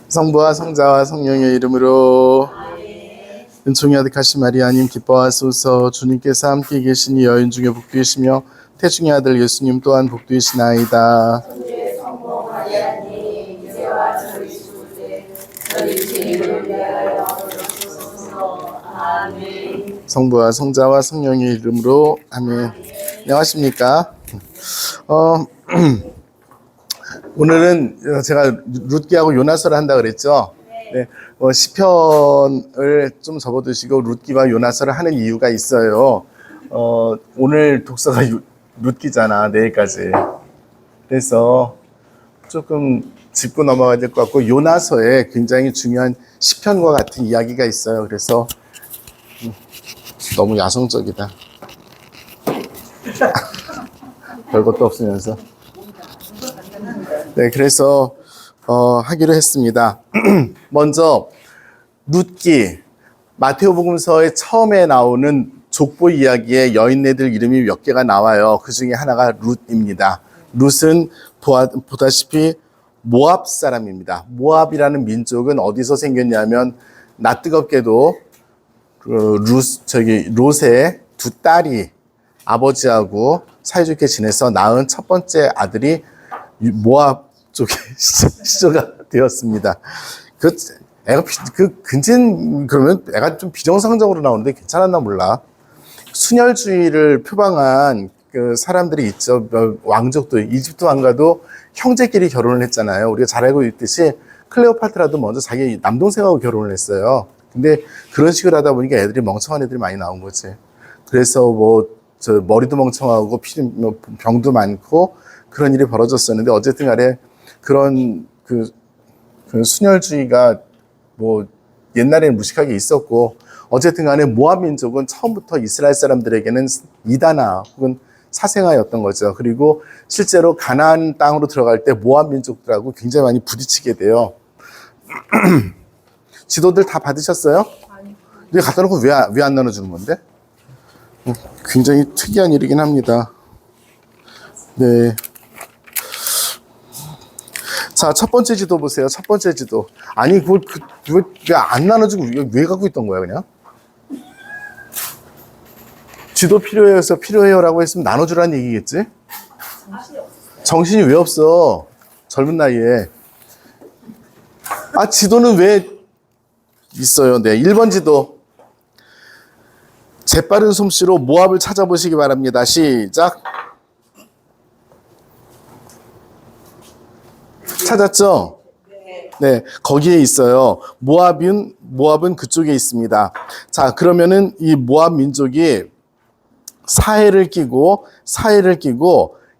성부와 성자와 성령의 이름으로. 은총이 아득하신 마리아님 기뻐하소서. 주님께서 함께 계시니 여인 중에 복되시며 태중의 아들 예수님 또한 복되시나이다. 성부와 성자와 성령의 이름으로. 아멘. 안녕하십니까? 오늘은 제가 룻기하고 요나서를 한다 그랬죠. 네, 시편을 좀 접어두시고 룻기와 요나서를 하는 이유가 있어요. 오늘 독서가 룻기잖아, 내일까지. 그래서 조금 짚고 넘어가야 될 것 같고, 요나서에 굉장히 중요한 시편과 같은 이야기가 있어요. 그래서 너무 야성적이다. 별것도 없으면서. 네, 그래서 하기로 했습니다. 먼저 룻기, 마테오복음서의 처음에 나오는 족보 이야기에 여인네들 이름이 몇 개가 나와요. 그 중에 하나가 룻입니다. 룻은 보다시피 모압 사람입니다. 모압이라는 민족은 어디서 생겼냐면, 낯뜨겁게도 롯의 두 딸이 아버지하고 사이좋게 지내서 낳은 첫 번째 아들이 모압 쪽에 시조가 되었습니다. 그러면 애가 좀 비정상적으로 나오는데 괜찮았나 몰라. 순혈주의를 표방한 그 사람들이 있죠. 왕족도, 이집트 왕가도 형제끼리 결혼을 했잖아요. 우리가 잘 알고 있듯이 클레오파트라도 먼저 자기 남동생하고 결혼을 했어요. 근데 그런 식으로 하다 보니까 애들이 멍청한 애들이 많이 나온 거지. 그래서 머리도 멍청하고 병도 많고 그런 일이 벌어졌었는데, 어쨌든 간에 그런 그 순혈주의가 옛날에는 무식하게 있었고, 어쨌든 간에 모압 민족은 처음부터 이스라엘 사람들에게는 이단아 혹은 사생아였던 거죠. 그리고 실제로 가나안 땅으로 들어갈 때 모압 민족들하고 굉장히 많이 부딪히게 돼요. 지도들 다 받으셨어요? 근데 갖다 놓고 왜 안 나눠주는 건데? 굉장히 특이한 일이긴 합니다. 네. 자, 첫 번째 지도 보세요. 첫 번째 지도. 아니, 그걸 왜 안 나눠주고 왜 갖고 있던 거야, 그냥? 지도 필요해요라고 했으면 나눠주라는 얘기겠지? 정신이 왜 없어? 젊은 나이에. 지도는 왜 있어요? 네, 1번 지도. 재빠른 솜씨로 모압을 찾아보시기 바랍니다. 시작. 찾았죠? 네, 거기에 있어요. 모압은 그쪽에 있습니다. 자, 그러면은 이 모압 민족이 사해를 끼고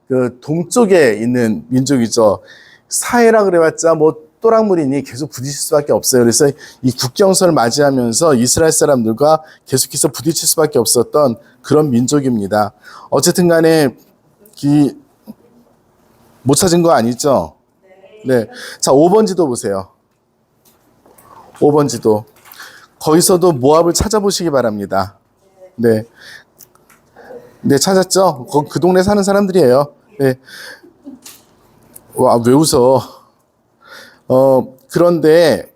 그 동쪽에 있는 민족이죠. 사해라 그래봤자 또랑물이니 계속 부딪힐 수밖에 없어요. 그래서 이 국경선을 맞이하면서 이스라엘 사람들과 계속해서 부딪힐 수밖에 없었던 그런 민족입니다. 어쨌든 간에 못 찾은 거 아니죠? 네. 자, 5번 지도 보세요. 5번 지도. 거기서도 모압을 찾아보시기 바랍니다. 네. 네, 찾았죠? 그 동네 사는 사람들이에요. 네. 와, 왜 웃어? 그런데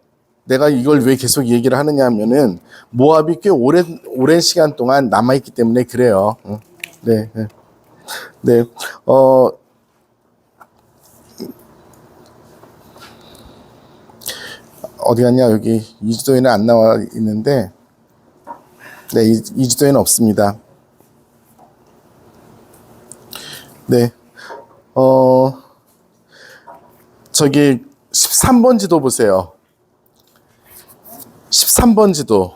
내가 이걸 왜 계속 얘기를 하느냐 하면은, 모압이 꽤 오랜 시간 동안 남아있기 때문에 그래요. 네. 네. 네. 어디 갔냐? 여기 이지도에는 안 나와 있는데, 네, 이지도에는 없습니다. 네, 저기 13번 지도 보세요. 13번 지도.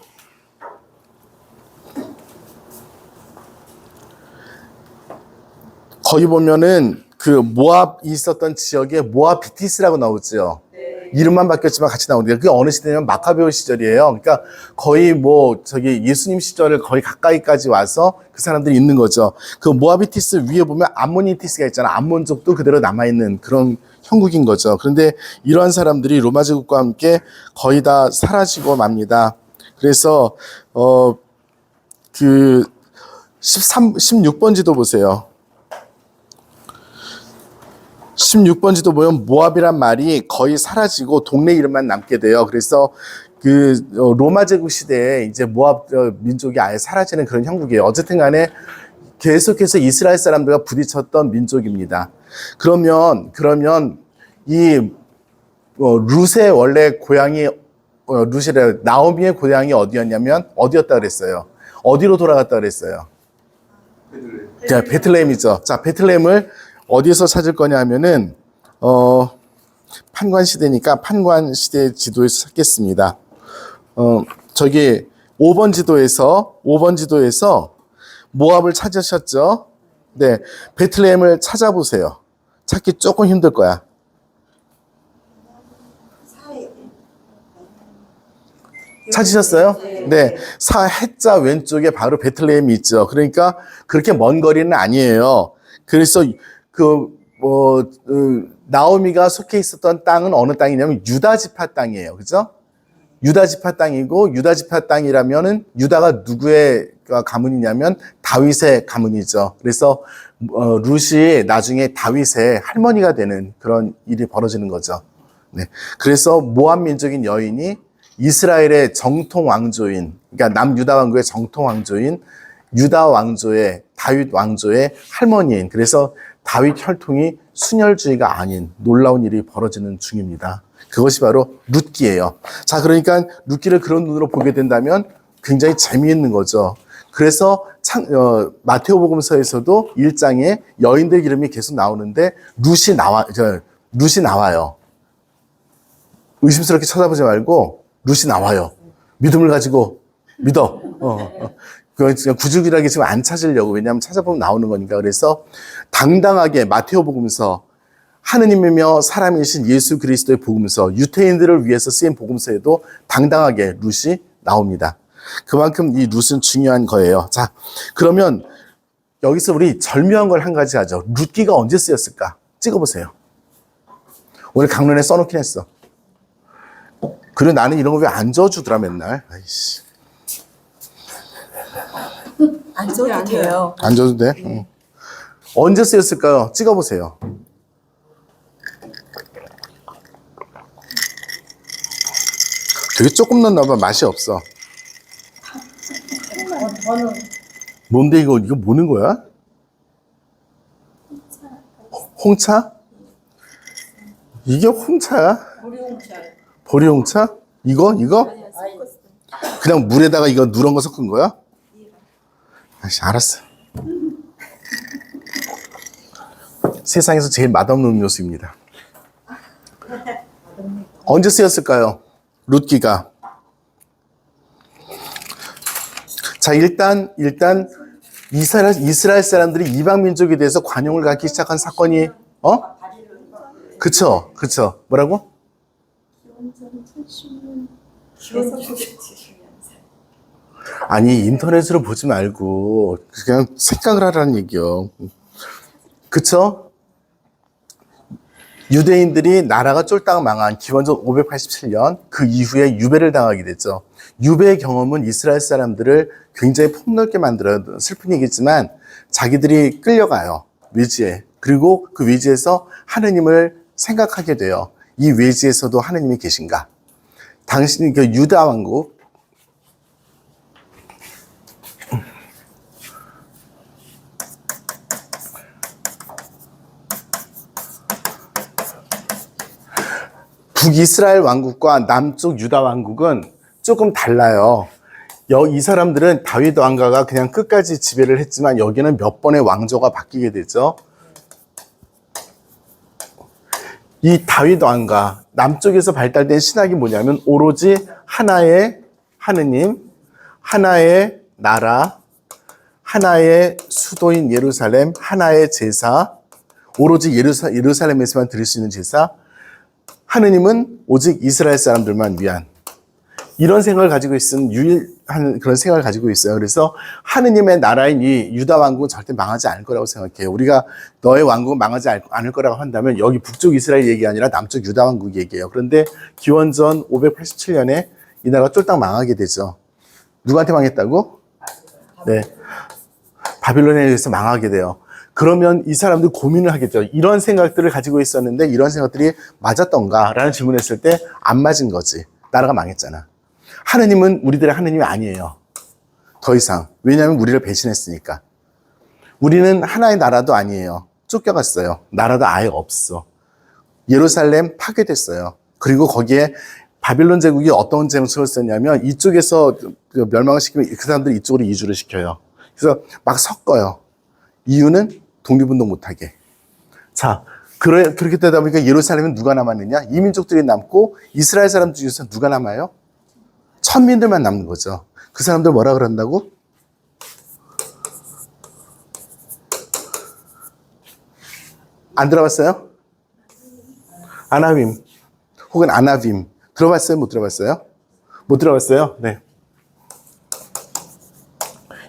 거기 보면은 그 모압이 있었던 지역에 모압비티스라고 나오죠. 이름만 바뀌었지만 같이 나오는데, 그게 어느 시대냐면 마카베오 시절이에요. 그러니까 거의 예수님 시절을 거의 가까이까지 와서 그 사람들이 있는 거죠. 그 모아비티스 위에 보면 암모니티스가 있잖아. 암몬족도 그대로 남아있는 그런 형국인 거죠. 그런데 이러한 사람들이 로마 제국과 함께 거의 다 사라지고 맙니다. 그래서, 16번 지도 보세요. 16번 지도 보면 모압이란 말이 거의 사라지고 동네 이름만 남게 돼요. 그래서 로마 제국 시대에 이제 모압 민족이 아예 사라지는 그런 형국이에요. 어쨌든 간에 계속해서 이스라엘 사람들과 부딪혔던 민족입니다. 그러면 이 룻의 원래 고향이 룻이래 나오미의 고향이 어디였냐면 어디였다 그랬어요? 어디로 돌아갔다 그랬어요? 자, 베틀레헴이죠. 자, 베틀레헴을 어디서 찾을 거냐 하면은 판관 시대니까 판관 시대 지도에서 찾겠습니다. 저기 5번 지도에서 모압을 찾으셨죠? 네. 베틀레헴을 찾아보세요. 찾기 조금 힘들 거야. 찾으셨어요? 네. 해자 왼쪽에 바로 베틀레헴이 있죠. 그러니까 그렇게 먼 거리는 아니에요. 그래서 나오미가 속해 있었던 땅은 어느 땅이냐면 유다 지파 땅이에요. 그죠? 유다 지파 땅이고, 유다 지파 땅이라면은 유다가 누구의 가문이냐면 다윗의 가문이죠. 그래서 룻이 나중에 다윗의 할머니가 되는 그런 일이 벌어지는 거죠. 네. 그래서 모압 민족인 여인이 이스라엘의 정통 왕조인, 그러니까 남유다 왕국의 정통 왕조인 유다 왕조의 다윗 왕조의 할머니인, 그래서 다윗 혈통이 순혈주의가 아닌 놀라운 일이 벌어지는 중입니다. 그것이 바로 룻기예요. 자, 그러니까 룻기를 그런 눈으로 보게 된다면 굉장히 재미있는 거죠. 그래서 마테오복음서에서도 1장에 여인들 이름이 계속 나오는데 룻이 나와요. 의심스럽게 쳐다보지 말고 룻이 나와요. 믿음을 가지고 믿어. 그냥 구질구질하게 지금 안 찾으려고. 왜냐하면 찾아보면 나오는 거니까. 그래서 당당하게 마테오복음서, 하느님이며 사람이신 예수 그리스도의 복음서, 유태인들을 위해서 쓰인 복음서에도 당당하게 룻이 나옵니다. 그만큼 이 룻은 중요한 거예요. 자, 그러면 여기서 우리 절묘한 걸 한 가지 하죠. 룻기가 언제 쓰였을까? 찍어보세요. 오늘 강론에 써놓긴 했어. 그리고 나는 이런 거 왜 안 줘주더라 맨날. 아이씨. 안 줘도 돼요. 안 줘도 돼? 응. 언제 쓰였을까요? 찍어보세요. 되게 조금 넣나 봐. 맛이 없어. 뭔데 이거 뭐는 거야? 홍차? 이게 홍차야? 보리홍차? 이거? 그냥 물에다가 이거 누런 거 섞은 거야? 알았어. 세상에서 제일 맛없는 음료수입니다. 언제 쓰였을까요? 룻기가. 자, 일단 이스라엘 사람들이 이방 민족에 대해서 관용을 갖기 시작한 사건이 그쵸. 뭐라고? 아니, 인터넷으로 보지 말고 그냥 생각을 하라는 얘기요. 그쵸? 유대인들이 나라가 쫄딱 망한 기원전 587년 그 이후에 유배를 당하게 됐죠. 유배의 경험은 이스라엘 사람들을 굉장히 폭넓게 만들어요. 슬픈 얘기지만 자기들이 끌려가요. 외지에. 그리고 그 외지에서 하느님을 생각하게 돼요. 이 외지에서도 하느님이 계신가? 당신이 그 유다 왕국, 북이스라엘 왕국과 남쪽 유다 왕국은 조금 달라요. 이 사람들은 다윗 왕가가 그냥 끝까지 지배를 했지만 여기는 몇 번의 왕조가 바뀌게 되죠. 이 다윗 왕가, 남쪽에서 발달된 신학이 뭐냐면 오로지 하나의 하느님, 하나의 나라, 하나의 수도인 예루살렘, 하나의 제사, 오로지 예루살렘에서만 드릴 수 있는 제사, 하느님은 오직 이스라엘 사람들만 위한 이런 생각을 가지고 있는 유일한 그런 생각을 가지고 있어요. 그래서 하느님의 나라인 이 유다 왕국은 절대 망하지 않을 거라고 생각해요. 우리가 너의 왕국은 망하지 않을 거라고 한다면 여기 북쪽 이스라엘 얘기 아니라 남쪽 유다 왕국 얘기예요. 그런데 기원전 587년에 이 나라가 쫄딱 망하게 되죠. 누구한테 망했다고? 네, 바빌론에 의해서 망하게 돼요. 그러면 이 사람들 고민을 하겠죠. 이런 생각들을 가지고 있었는데 이런 생각들이 맞았던가? 라는 질문을 했을 때 안 맞은 거지. 나라가 망했잖아. 하느님은 우리들의 하느님이 아니에요. 더 이상. 왜냐하면 우리를 배신했으니까. 우리는 하나의 나라도 아니에요. 쫓겨갔어요. 나라도 아예 없어. 예루살렘 파괴됐어요. 그리고 거기에 바빌론 제국이 어떤 정책을 썼냐면 이쪽에서 멸망을 시키면 그 사람들이 이쪽으로 이주를 시켜요. 그래서 막 섞어요. 이유는 독립운동 못하게. 자, 그렇게 되다 보니까 예루살렘은 누가 남았느냐? 이민족들이 남고 이스라엘 사람 중에서 누가 남아요? 천민들만 남는 거죠. 그 사람들 뭐라 그런다고? 안 들어봤어요? 아나빔 혹은 아나빔 들어봤어요? 못 들어봤어요? 못 들어봤어요? 네.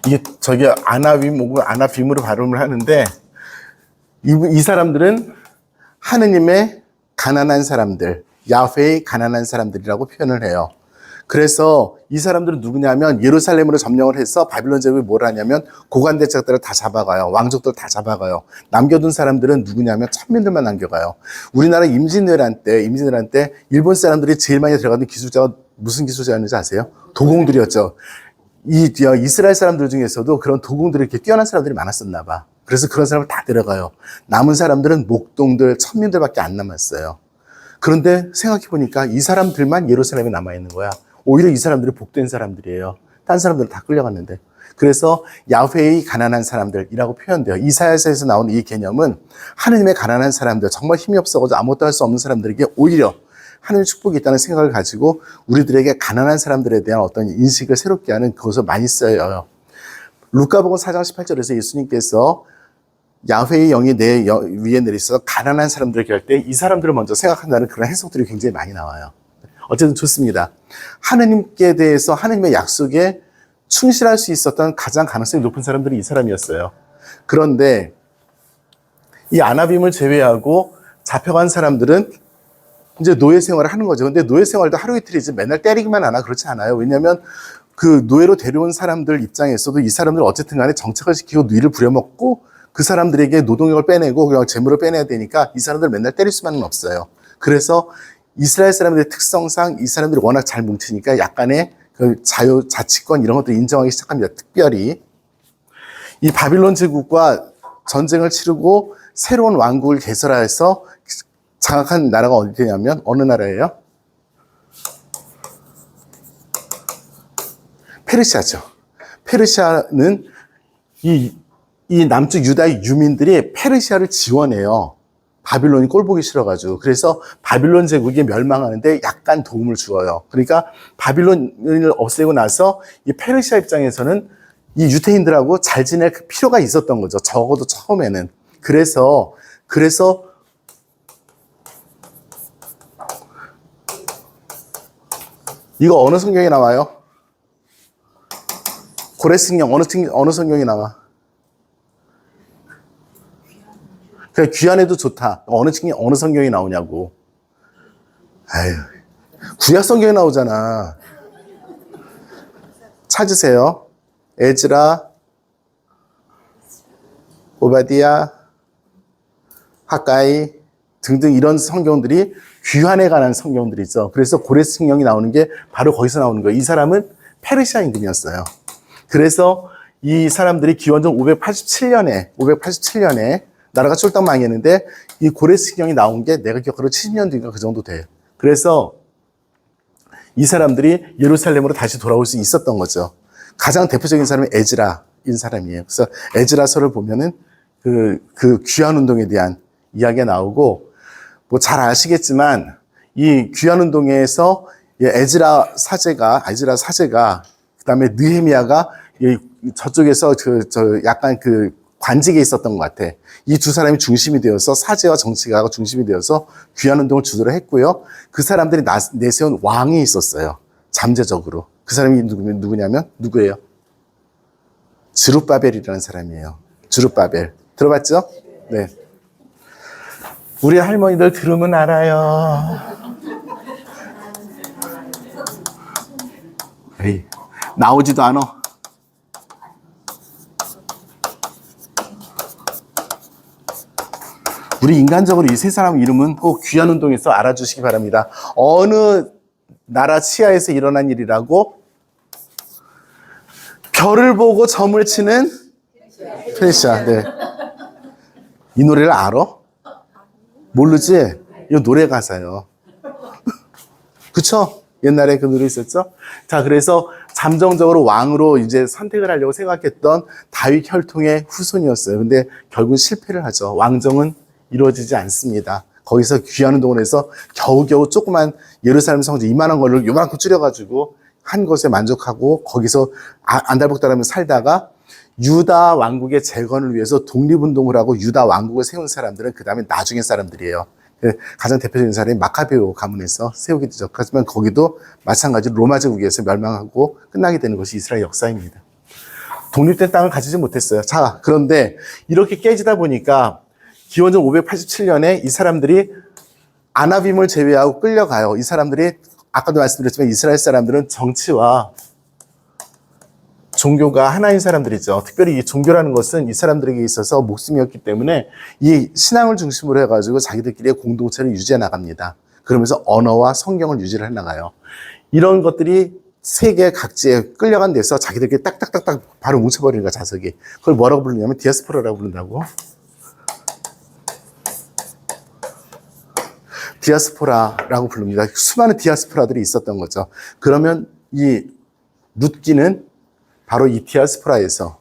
이게 저기 아나빔 혹은 아나빔으로 발음을 하는데 이 사람들은 하느님의 가난한 사람들, 야훼의 가난한 사람들이라고 표현을 해요. 그래서 이 사람들은 누구냐면 예루살렘으로 점령을 해서 바빌론 제국이 뭘 하냐면 고관 대적들을 다 잡아가요. 왕족들 다 잡아가요. 남겨둔 사람들은 누구냐면 천민들만 남겨가요. 우리나라 임진왜란 때 일본 사람들이 제일 많이 들어가는 기술자가 무슨 기술자였는지 아세요? 도공들이었죠. 이 이스라엘 사람들 중에서도 그런 도공들이 이렇게 뛰어난 사람들이 많았었나 봐. 그래서 그런 사람을 다 데려가요. 남은 사람들은 목동들, 천민들밖에 안 남았어요. 그런데 생각해 보니까 이 사람들만 예루살렘에 남아있는 거야. 오히려 이 사람들이 복된 사람들이에요. 딴 사람들은 다 끌려갔는데. 그래서 야훼의 가난한 사람들이라고 표현돼요. 이사야서에서 나오는 이 개념은 하느님의 가난한 사람들, 정말 힘이 없어가지고 아무것도 할 수 없는 사람들에게 오히려 하느님의 축복이 있다는 생각을 가지고 우리들에게 가난한 사람들에 대한 어떤 인식을 새롭게 하는 그것을 많이 써요. 루카복음 4장 18절에서 예수님께서 야훼의 영이 내 위에 내리셔서 가난한 사람들에게 할 때 이 사람들을 먼저 생각한다는 그런 해석들이 굉장히 많이 나와요. 어쨌든 좋습니다. 하느님께 대해서 하느님의 약속에 충실할 수 있었던 가장 가능성이 높은 사람들이 이 사람이었어요. 그런데 이 아나빔을 제외하고 잡혀간 사람들은 이제 노예 생활을 하는 거죠. 근데 노예 생활도 하루 이틀이지 맨날 때리기만 하나 그렇지 않아요. 왜냐하면 그 노예로 데려온 사람들 입장에서도 이 사람들 어쨌든 간에 정착을 시키고 누이를 부려먹고 그 사람들에게 노동력을 빼내고 그냥 재물을 빼내야 되니까 이 사람들 맨날 때릴 수만은 없어요. 그래서 이스라엘 사람들의 특성상 이 사람들이 워낙 잘 뭉치니까 약간의 그 자치권 이런 것도 인정하기 시작합니다. 특별히 이 바빌론 제국과 전쟁을 치르고 새로운 왕국을 개설해서 장악한 나라가 어디냐면 어느 나라예요? 페르시아죠. 페르시아는 이 남쪽 유다의 유민들이 페르시아를 지원해요. 바빌론이 꼴보기 싫어가지고. 그래서 바빌론 제국이 멸망하는데 약간 도움을 주어요. 그러니까 바빌론을 없애고 나서 이 페르시아 입장에서는 이 유대인들하고 잘 지낼 필요가 있었던 거죠. 적어도 처음에는. 그래서 이거 어느 성경에 나와요? 고레스경 어느 성경에 나와? 그래, 귀한해도 좋다. 어느 성경이 나오냐고. 아유, 구약 성경에 나오잖아. 찾으세요. 에즈라, 오바디아, 하가이 등등 이런 성경들이 귀환에 관한 성경들이죠. 그래서 고레스 성경이 나오는 게 바로 거기서 나오는 거예요. 이 사람은 페르시아 임금이었어요. 그래서 이 사람들이 기원전 587년에 나라가 쫄딱 망했는데 이 고레스경이 나온 게 내가 기억하기로 70년 뒤인가 그 정도 돼. 그래서 이 사람들이 예루살렘으로 다시 돌아올 수 있었던 거죠. 가장 대표적인 사람이 에즈라인 사람이에요. 그래서 에즈라서를 보면은 그 귀환 운동에 대한 이야기가 나오고 뭐 잘 아시겠지만 이 귀환 운동에서 에즈라 사제가 그다음에 느헤미야가 저쪽에서 약간 관직에 있었던 것 같아. 이 두 사람이 중심이 되어서 사제와 정치가가 중심이 되어서 귀환 운동을 주도를 했고요. 그 사람들이 내세운 왕이 있었어요. 잠재적으로. 그 사람이 누구냐면 누구예요? 스룹바벨이라는 사람이에요. 스룹바벨. 들어봤죠? 네. 우리 할머니들 들으면 알아요. 에이, 나오지도 않아. 우리 인간적으로 이 세 사람 이름은 꼭 귀환운동에서 알아주시기 바랍니다. 어느 나라 치하에서 일어난 일이라고? 별을 보고 점을 치는 페르시아. 네. 이 노래를 알아? 모르지? 이거 노래 가사예요. 그쵸? 옛날에 그 노래 있었죠? 자, 그래서 잠정적으로 왕으로 이제 선택을 하려고 생각했던 다윗 혈통의 후손이었어요. 근데 결국 실패를 하죠. 왕정은 이루어지지 않습니다. 거기서 귀환운동을 해서 겨우겨우 조그만 예루살렘 성전 이만한 걸로 요만큼 줄여가지고 한 것에 만족하고 거기서 안달복달하며 살다가 유다 왕국의 재건을 위해서 독립운동을 하고 유다 왕국을 세운 사람들은 그 다음에 나중에 사람들이에요. 가장 대표적인 사람이 마카베오 가문에서 세우게 되죠. 하지만 거기도 마찬가지로 로마 제국에서 멸망하고 끝나게 되는 것이 이스라엘 역사입니다. 독립된 땅을 가지지 못했어요. 자, 그런데 이렇게 깨지다 보니까 기원전 587년에 이 사람들이 아나빔을 제외하고 끌려가요. 이 사람들이 아까도 말씀드렸지만 이스라엘 사람들은 정치와 종교가 하나인 사람들이죠. 특별히 이 종교라는 것은 이 사람들에게 있어서 목숨이었기 때문에 이 신앙을 중심으로 해가지고 자기들끼리의 공동체를 유지해 나갑니다. 그러면서 언어와 성경을 유지를 해 나가요. 이런 것들이 세계 각지에 끌려간 데서 자기들끼리 딱딱딱딱 바로 뭉쳐버리는 거야, 자석이. 그걸 뭐라고 부르냐면 디아스포라라고 부른다고. 디아스포라라고 부릅니다. 수많은 디아스포라들이 있었던 거죠. 그러면 이 룻기는 바로 이 디아스포라에서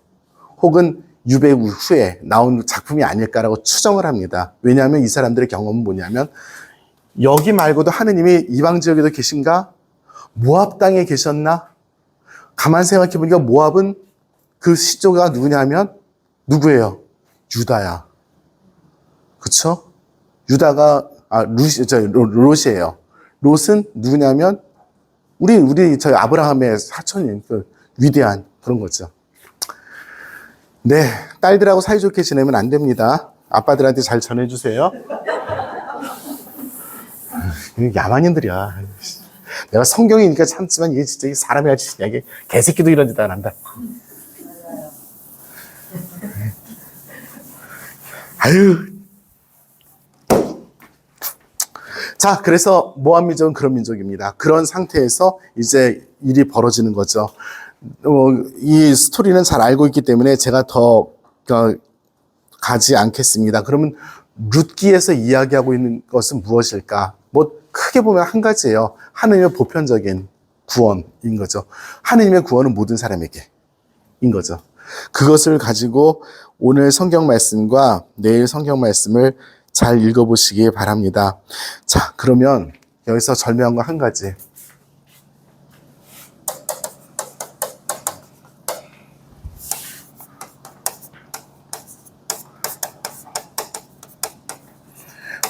혹은 유배 후에 나온 작품이 아닐까라고 추정을 합니다. 왜냐하면 이 사람들의 경험은 뭐냐면 여기 말고도 하느님이 이방 지역에도 계신가? 모압 땅에 계셨나? 가만 생각해 보니까 모압은 그 시조가 누구냐면 누구예요? 유다야. 그쵸? 유다가 롯이에요. 롯은 누구냐면 우리 저희 아브라함의 사촌인 그 위대한 그런 거죠. 네, 딸들하고 사이좋게 지내면 안 됩니다. 아빠들한테 잘 전해주세요. 야만인들이야. 내가 성경이니까 참지만 이게 진짜 사람이 아주 이게 개새끼도 이런 짓 안 한다. 아유. 자, 그래서 모압 민족은 그런 민족입니다. 그런 상태에서 이제 일이 벌어지는 거죠. 이 스토리는 잘 알고 있기 때문에 제가 더 가지 않겠습니다. 그러면 룻기에서 이야기하고 있는 것은 무엇일까? 뭐 크게 보면 한 가지예요. 하느님의 보편적인 구원인 거죠. 하느님의 구원은 모든 사람에게인 거죠. 그것을 가지고 오늘 성경 말씀과 내일 성경 말씀을 잘 읽어보시기 바랍니다. 자, 그러면 여기서 절묘한 거 한 가지.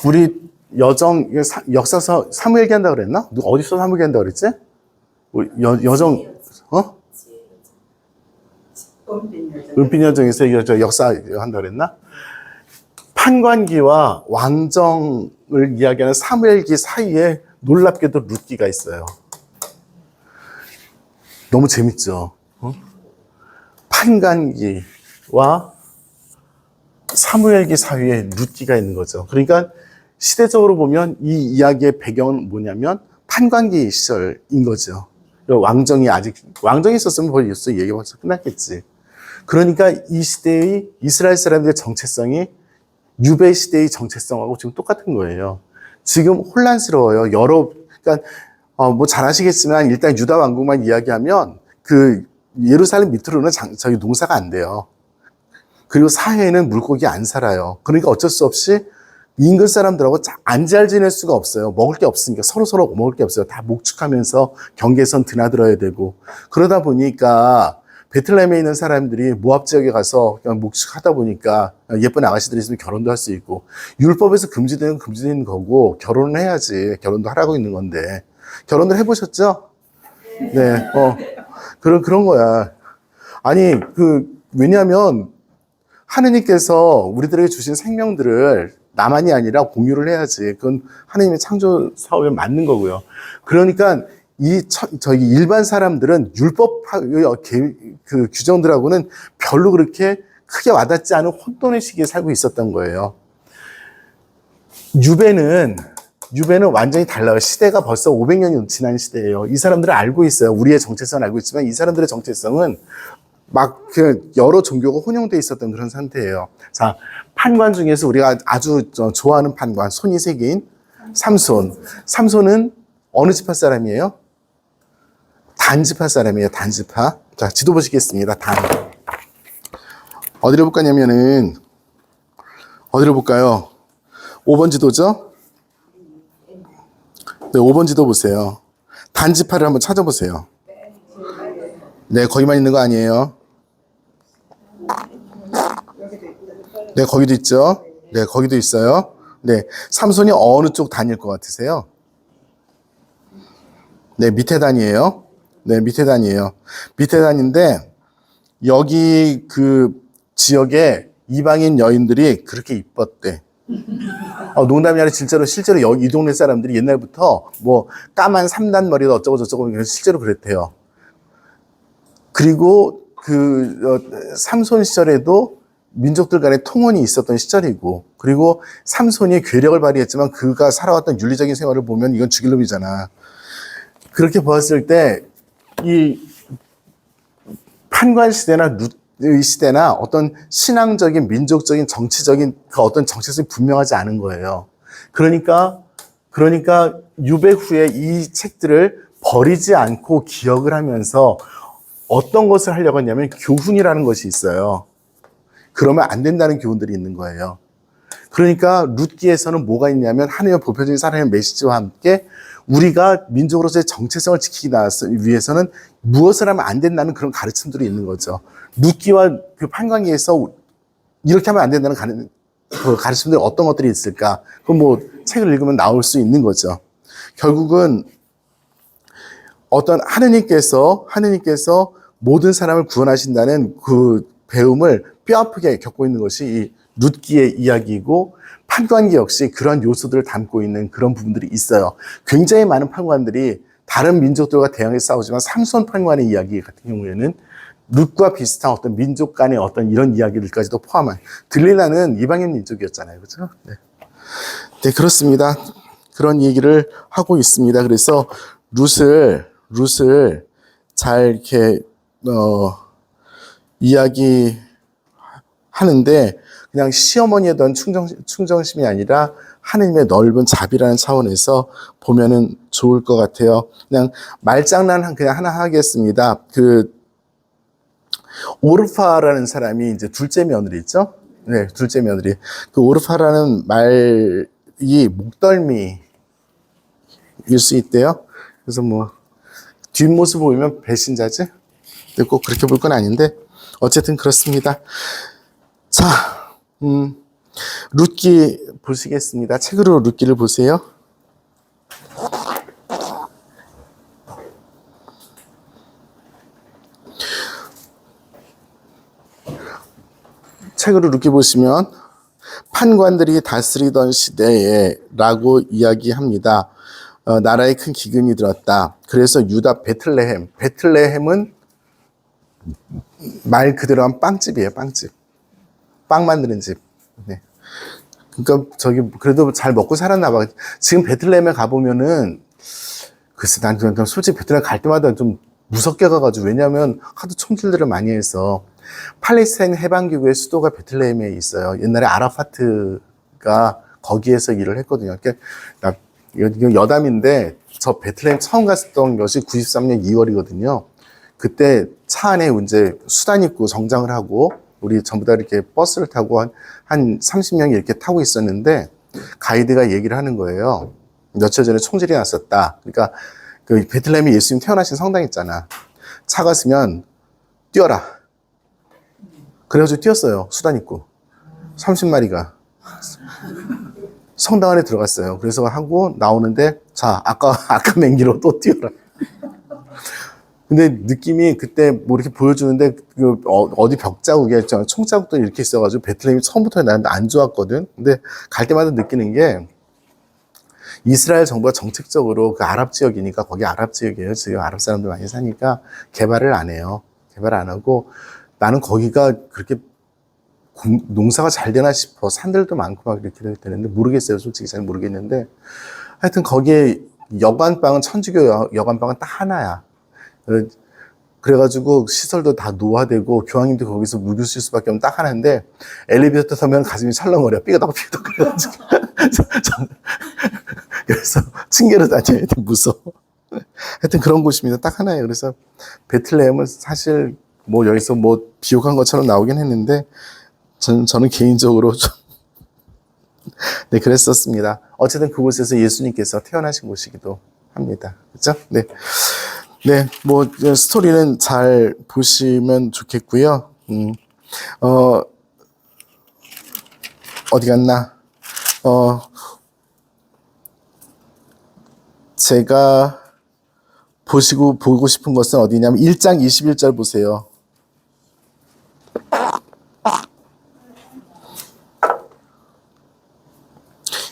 우리 역사서 사무엘기 한다고 그랬나? 어디서 사무엘기 한다고 그랬지? 여정, 은빛 여정에서 역사 한다고 그랬나? 판관기와 왕정을 이야기하는 사무엘기 사이에 놀랍게도 룻기가 있어요. 너무 재밌죠? 판관기와 사무엘기 사이에 룻기가 있는 거죠. 그러니까 시대적으로 보면 이 이야기의 배경은 뭐냐면 판관기 시절인 거죠. 왕정이 있었으면 벌써 얘기가 벌써 끝났겠지. 그러니까 이 시대의 이스라엘 사람들의 정체성이 유배 시대의 정체성하고 지금 똑같은 거예요. 지금 혼란스러워요. 그러니까 뭐 잘 아시겠지만 일단 유다 왕국만 이야기하면 그 예루살렘 밑으로는 저기 농사가 안 돼요. 그리고 사해에는 물고기 안 살아요. 그러니까 어쩔 수 없이 인근 사람들하고 안 잘 지낼 수가 없어요. 먹을 게 없으니까 서로 먹을 게 없어요. 다 목축하면서 경계선 드나들어야 되고 그러다 보니까 베틀레헴에 있는 사람들이 모압 지역에 가서 그냥 목축하다 보니까 예쁜 아가씨들이 있으면 결혼도 할 수 있고 금지되는 건 금지되는 거고 결혼을 해야지. 결혼도 하라고 있는 건데 결혼을 해보셨죠? 네, 그런 거야. 아니 왜냐하면 하느님께서 우리들에게 주신 생명들을 나만이 아니라 공유를 해야지. 그건 하느님의 창조 사업에 맞는 거고요. 그러니까 저기 일반 사람들은 율법 그 규정들하고는 별로 그렇게 크게 와닿지 않은 혼돈의 시기에 살고 있었던 거예요. 유배는 완전히 달라요. 시대가 벌써 500년이 지난 시대예요. 이 사람들은 알고 있어요. 우리의 정체성을 알고 있지만 이 사람들의 정체성은 막 그 여러 종교가 혼용돼 있었던 그런 상태예요. 자, 판관 중에서 우리가 아주 좋아하는 판관, 손이 세 개인 삼손. 삼손은 어느 지파 사람이에요? 단지파 사람이에요. 단지파. 자, 지도 보시겠습니다. 단. 어디로 볼까냐면은 어디로 볼까요? 5번 지도죠? 네, 5번 지도 보세요. 단지파를 한번 찾아보세요. 네, 거기만 있는 거 아니에요. 네, 거기도 있죠. 네, 거기도 있어요. 네, 삼손이 어느 쪽 단일 것 같으세요? 네, 밑에 단이에요. 네, 밑에 단이에요. 밑에 단인데 여기 그 지역에 이방인 여인들이 그렇게 이뻤대. 농담이 아니라 실제로 여기 이 동네 사람들이 옛날부터 뭐 까만 3단 머리도 어쩌고 저쩌고 실제로 그랬대요. 그리고 삼손 시절에도 민족들 간의 통혼이 있었던 시절이고, 그리고 삼손이 괴력을 발휘했지만 그가 살아왔던 윤리적인 생활을 보면 이건 죽일 놈이잖아. 그렇게 보았을 때 이 판관 시대나 룻의 시대나 어떤 신앙적인, 민족적인, 정치적인 그 어떤 정체성이 분명하지 않은 거예요. 그러니까 유배 후에 이 책들을 버리지 않고 기억을 하면서 어떤 것을 하려고 했냐면 교훈이라는 것이 있어요. 그러면 안 된다는 교훈들이 있는 거예요. 그러니까 룻기에서는 뭐가 있냐면 하나님의 보편적인 사랑의 메시지와 함께 우리가 민족으로서의 정체성을 지키기 위해서는 무엇을 하면 안 된다는 그런 가르침들이 있는 거죠. 룻기와 그 판관기에서 이렇게 하면 안 된다는 그 가르침들이 어떤 것들이 있을까? 그건 뭐 책을 읽으면 나올 수 있는 거죠. 결국은 어떤 하느님께서 모든 사람을 구원하신다는 그 배움을 뼈아프게 겪고 있는 것이 이 룻기의 이야기이고, 판관기 역시 그런 요소들을 담고 있는 그런 부분들이 있어요. 굉장히 많은 판관들이 다른 민족들과 대항해서 싸우지만 삼손 판관의 이야기 같은 경우에는 룻과 비슷한 어떤 민족 간의 어떤 이런 이야기들까지도 포함한, 들릴라는 이방인 민족이었잖아요. 그렇죠? 네. 네, 그렇습니다. 그런 얘기를 하고 있습니다. 그래서 룻을 잘 이렇게 이야기하는데 그냥 시어머니에 대한 충정심이 아니라 하느님의 넓은 자비라는 차원에서 보면은 좋을 것 같아요. 그냥 말장난 그냥 하나 하겠습니다. 오르파라는 사람이 이제 둘째 며느리 있죠? 네, 둘째 며느리. 그 오르파라는 말이 목덜미일 수 있대요. 그래서 뭐 뒷모습 보면 배신자지? 꼭 그렇게 볼 건 아닌데 어쨌든 그렇습니다. 자, 룻기 보시겠습니다. 책으로 룻기를 보세요. 책으로 룻기 보시면 판관들이 다스리던 시대에 라고 이야기합니다. 나라에 큰 기근이 들었다. 그래서 유다 베틀레헴은 말 그대로 한 빵집이에요. 빵집. 빵 만드는 집. 네. 그러니까 그래도 잘 먹고 살았나 봐. 지금 베틀레헴에 가보면은 글쎄 난 솔직히 베틀레헴 갈 때마다 좀 무섭게 가가지고, 왜냐하면 하도 총질들을 많이 해서. 팔레스타인 해방기구의 수도가 베틀레헴에 있어요. 옛날에 아라파트가 거기에서 일을 했거든요. 그러니까 이거 여담인데 저 베틀레헴 처음 갔었던 것이 93년 2월이거든요. 그때 차 안에 이제 수단 입고 정장을 하고 우리 전부 다 이렇게 버스를 타고 한 30명이 이렇게 타고 있었는데, 가이드가 얘기를 하는 거예요. 며칠 전에 총질이 났었다. 그러니까 그 베틀레헴에 예수님 태어나신 성당 있잖아. 차가 쓰면 뛰어라. 그래가지고 뛰었어요. 수단 입고 30마리가 성당 안에 들어갔어요. 그래서 하고 나오는데, 자, 아까 맨기로 또 뛰어라. 근데 느낌이 그때 뭐 이렇게 보여주는데 어디 벽자국에 총자국도 이렇게 있어가지고 베틀레헴이 처음부터 나한테 안 좋았거든. 근데 갈 때마다 느끼는 게 이스라엘 정부가 정책적으로 그 아랍 지역이니까, 거기 아랍 지역이에요. 지금 아랍 사람들 많이 사니까 개발을 안 해요. 개발 안 하고, 나는 거기가 그렇게 농사가 잘 되나 싶어. 산들도 많고 막 이렇게 되는데 모르겠어요. 솔직히 잘 모르겠는데 하여튼 거기에 여관방은 천주교 여관방은 딱 하나야. 그래가지고 시설도 다 노화되고 교황님도 거기서 묵으실 수밖에 없는 딱 하나인데 엘리베이터 타면 가슴이 철렁거려. 삐그덕삐그덕 그래가지고 그래서 층계로 다녀야 돼. 무서워. 하여튼 그런 곳입니다. 딱 하나예요. 그래서 베틀레헴은 사실 뭐 여기서 뭐 비옥한 것처럼 나오긴 했는데 저는 개인적으로 좀 네, 그랬었습니다. 어쨌든 그곳에서 예수님께서 태어나신 곳이기도 합니다. 그렇죠? 네. 네, 뭐 스토리는 잘 보시면 좋겠고요. 어디 갔나? 제가 보고 싶은 것은 어디냐면 1장 21절 보세요.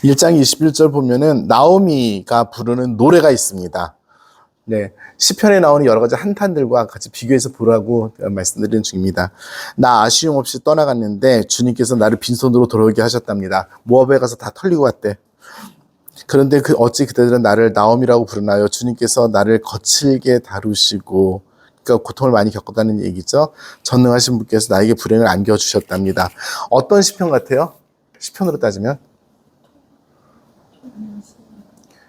1장 21절 보면은 나오미가 부르는 노래가 있습니다. 네, 시편에 나오는 여러 가지 한탄들과 같이 비교해서 보라고 말씀드리는 중입니다. 나 아쉬움 없이 떠나갔는데 주님께서 나를 빈손으로 돌아오게 하셨답니다. 모압에 가서 다 털리고 왔대. 그런데 어찌 그대들은 나를 나오미라고 부르나요? 주님께서 나를 거칠게 다루시고, 그러니까 고통을 많이 겪었다는 얘기죠. 전능하신 분께서 나에게 불행을 안겨주셨답니다. 어떤 시편 같아요? 시편으로 따지면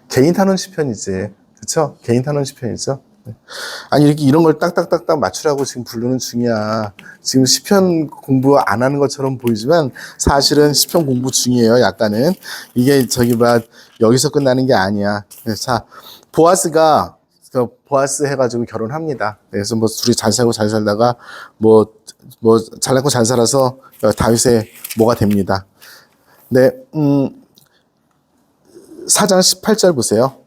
개인 탄원 시편이지, 그렇죠? 개인 탄원 시편이죠. 아니 이렇게 이런 걸 딱딱딱딱 맞추라고 지금 부르는 중이야. 지금 시편 공부 안 하는 것처럼 보이지만 사실은 시편 공부 중이에요. 약간은 이게 여기서 끝나는 게 아니야. 자, 보아스가 보아스 해가지고 결혼합니다. 그래서 뭐 둘이 잘 살고 잘 살다가 뭐 잘났고 잘 살아서 다윗의 뭐가 됩니다. 네, 4장 18절 보세요.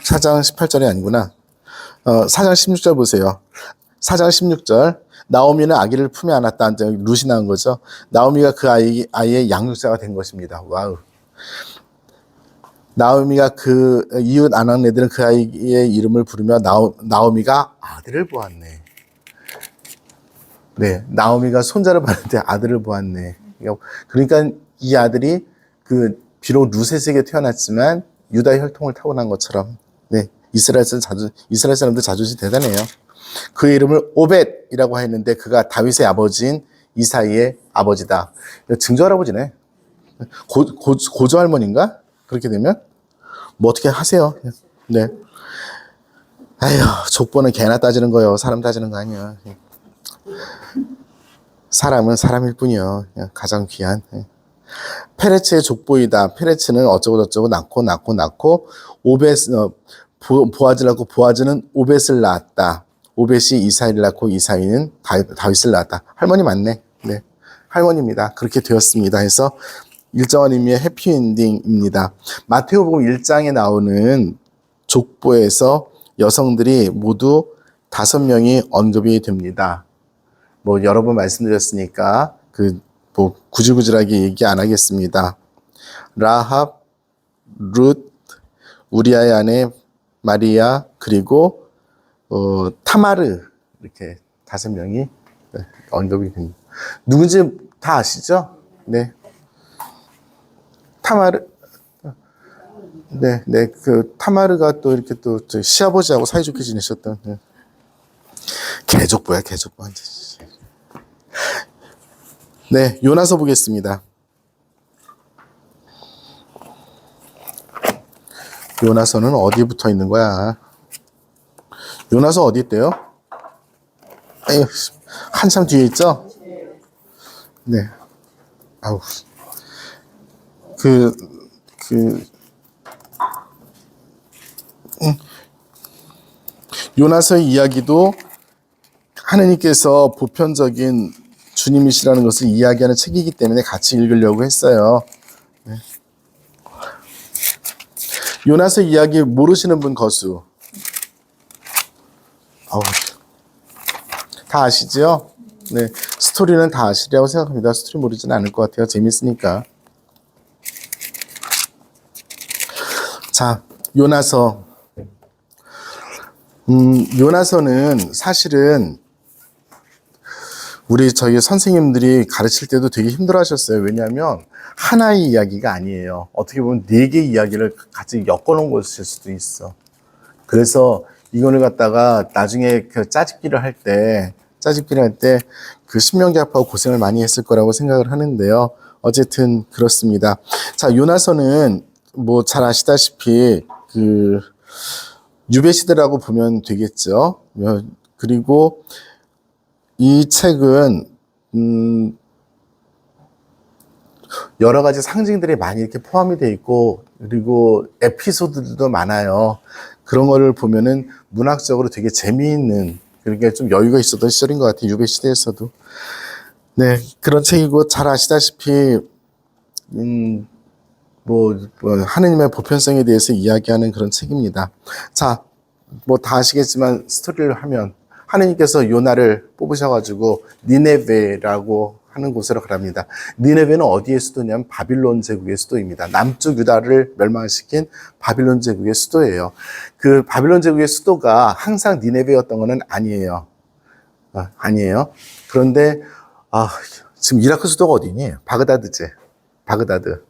4장 18절이 아니구나. 4장 16절 보세요. 4장 16절. 나오미는 아기를 품에 안았다. 룻이 나온 거죠. 나오미가 그 아이의 양육자가 된 것입니다. 와우. 나오미가 그 이웃 아낙네들은 그 아이의 이름을 부르며 나오미가 아들을 보았네. 네, 나오미가 손자를 봤는데 아들을 보았네. 그러니까 이 아들이 비록 룻에게 태어났지만 유다 혈통을 타고난 것처럼, 네, 이스라엘 사람들 자존심 대단해요. 그 이름을 오벳이라고 했는데 그가 다윗의 아버지인 이사이의 아버지다. 증조 할아버지네. 고조 할머니인가? 그렇게 되면 뭐 어떻게 하세요? 네. 아휴, 족보는 개나 따지는 거요. 사람 따지는 거 아니야. 사람은 사람일 뿐이요. 가장 귀한. 페레츠의 족보이다. 페레츠는 어쩌고 낳고 보아즈를 낳고 보아즈는 오벳을 낳았다. 오벳이 이사이를 낳고 이사이는 다윗을 낳았다. 할머니 맞네. 네, 할머니입니다. 그렇게 되었습니다. 해서 일정한 의미의 해피엔딩입니다. 마태복음 1장에 나오는 족보에서 여성들이 모두 5명이 언급이 됩니다. 뭐 여러 번 말씀드렸으니까 구질구질하게 얘기 안 하겠습니다. 라합, 룻, 우리아의 아내 마리아, 그리고 타마르, 이렇게 5명이 언급이 됩니다. 누군지 다 아시죠? 네. 타마르, 네, 타마르가 또 이렇게 또 시아버지하고 사이좋게 지내셨던, 네. 개족보야. 네, 요나서 보겠습니다. 요나서는 어디 붙어 있는 거야? 요나서 어디 있대요? 에휴, 한참 뒤에 있죠? 네. 아우. 요나서의 이야기도 하느님께서 보편적인 주님이시라는 것을 이야기하는 책이기 때문에 같이 읽으려고 했어요. 네. 요나서 이야기 모르시는 분 거수. 다 아시죠? 네, 스토리는 다 아시리라고 생각합니다. 스토리 모르지는 않을 것 같아요. 재밌으니까. 자, 요나서. 요나서는 사실은 우리 저희 선생님들이 가르칠 때도 되게 힘들어 하셨어요. 왜냐하면 하나의 이야기가 아니에요. 어떻게 보면 네 개의 이야기를 같이 엮어놓은 것일 수도 있어. 그래서 이거를 갖다가 나중에 그 짜집기를 할 때 그 신명기합하고 고생을 많이 했을 거라고 생각을 하는데요. 어쨌든 그렇습니다. 자, 요나서는 뭐 잘 아시다시피 그 유배 시대라고 보면 되겠죠. 그리고 이 책은 여러 가지 상징들이 많이 이렇게 포함이 되어 있고, 그리고 에피소드들도 많아요. 그런 거를 보면은 문학적으로 되게 재미있는, 그러니까 좀 여유가 있었던 시절인 것 같아요. 유배 시대에서도. 네, 그런 책이고, 잘 아시다시피 하느님의 보편성에 대해서 이야기하는 그런 책입니다. 자, 뭐 다 아시겠지만 스토리를 하면 하느님께서 요나를 뽑으셔가지고 니네베라고 하는 곳으로 가랍니다. 니네베는 어디의 수도냐면 바빌론 제국의 수도입니다. 남쪽 유다를 멸망시킨 바빌론 제국의 수도예요. 그 바빌론 제국의 수도가 항상 니네베였던 것은 아니에요. 아니에요. 그런데 지금 이라크 수도가 어디니? 바그다드제. 바그다드.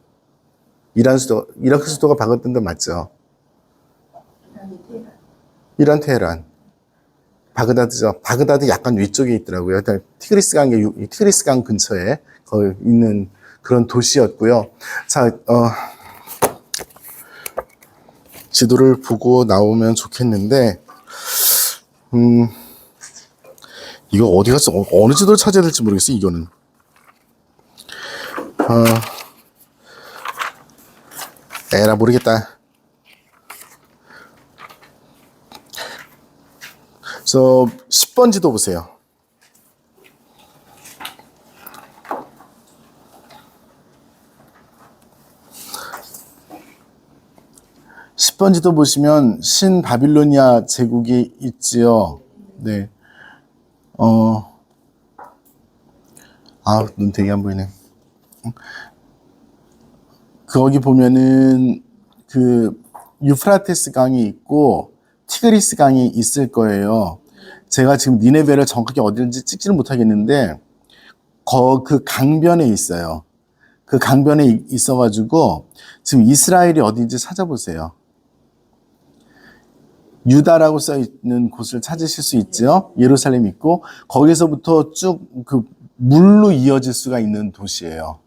이라크 수도가 바그다드 맞죠? 이란 테헤란. 바그다드죠. 바그다드 약간 위쪽에 있더라고요. 티그리스 강 근처에 거기 있는 그런 도시였고요. 자, 지도를 보고 나오면 좋겠는데, 이거 어디 갔어? 어느 지도를 찾아야 될지 모르겠어, 이거는. 에라, 모르겠다. 그래서 10번 지도 보세요. (10번) 지도 보시면 신바빌로니아 제국이 있지요. 네. 눈 되게 안 보이네. 거기 보면은 그 유프라테스 강이 있고 티그리스 강이 있을 거예요. 제가 지금 니네베를 정확하게 어디인지 찍지는 못하겠는데 그 강변에 있어요. 그 강변에 있어가지고 지금 이스라엘이 어디인지 찾아보세요. 유다라고 써있는 곳을 찾으실 수 있죠. 예루살렘 있고 거기서부터 쭉 그 물로 이어질 수가 있는 도시예요.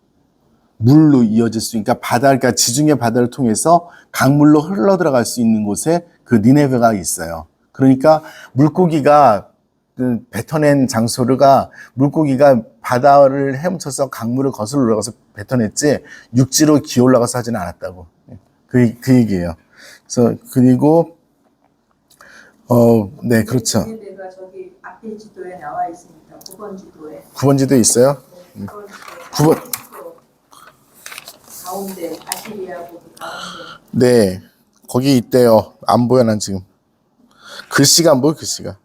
물로 이어질 수, 그러니까 지중해 바다를 통해서 강물로 흘러 들어갈 수 있는 곳에 그 니네베가 있어요. 그러니까 물고기가 뱉어낸 장소가 물고기가 바다를 헤엄쳐서 강물을 거슬러 올라가서 뱉어냈지 육지로 기어 올라가서 하지는 않았다고. 그 얘기예요. 그래서 그리고 네, 그렇죠. 니네베가 저기 앞에 지도에 나와 있습니다. 9번 지도에. 9번 지도에 있어요? 9번. 가운데 아시리아국 가운데. 네, 거기 있대요. 안 보여 난 지금. 글씨가 안 보여, 글씨가.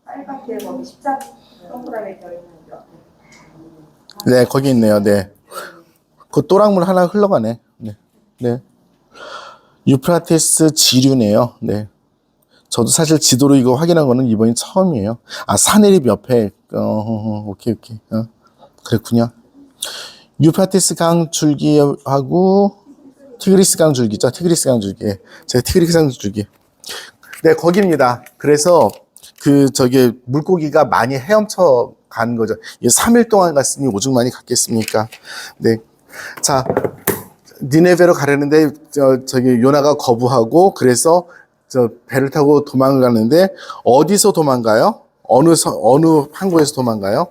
빨갛게 거기 십자 동그랗게 져 있는 거. 네, 거기 있네요. 네. 그 또랑물 하나 흘러가네. 네. 네. 유프라테스 지류네요. 네. 저도 사실 지도로 이거 확인한 거는 이번이 처음이에요. 사내립 옆에. 오케이. 그랬군요. 유프라테스 강 줄기하고 티그리스 강 줄기죠. 티그리스 강 줄기. 제가 티그리스 강 줄기. 네, 거기입니다. 그래서 물고기가 많이 헤엄쳐 간 거죠. 3일 동안 갔으니 오죽 많이 갔겠습니까? 네. 자, 니네베로 가려는데 요나가 거부하고 그래서 배를 타고 도망을 가는데 어디서 도망가요? 어느 항구에서 도망가요?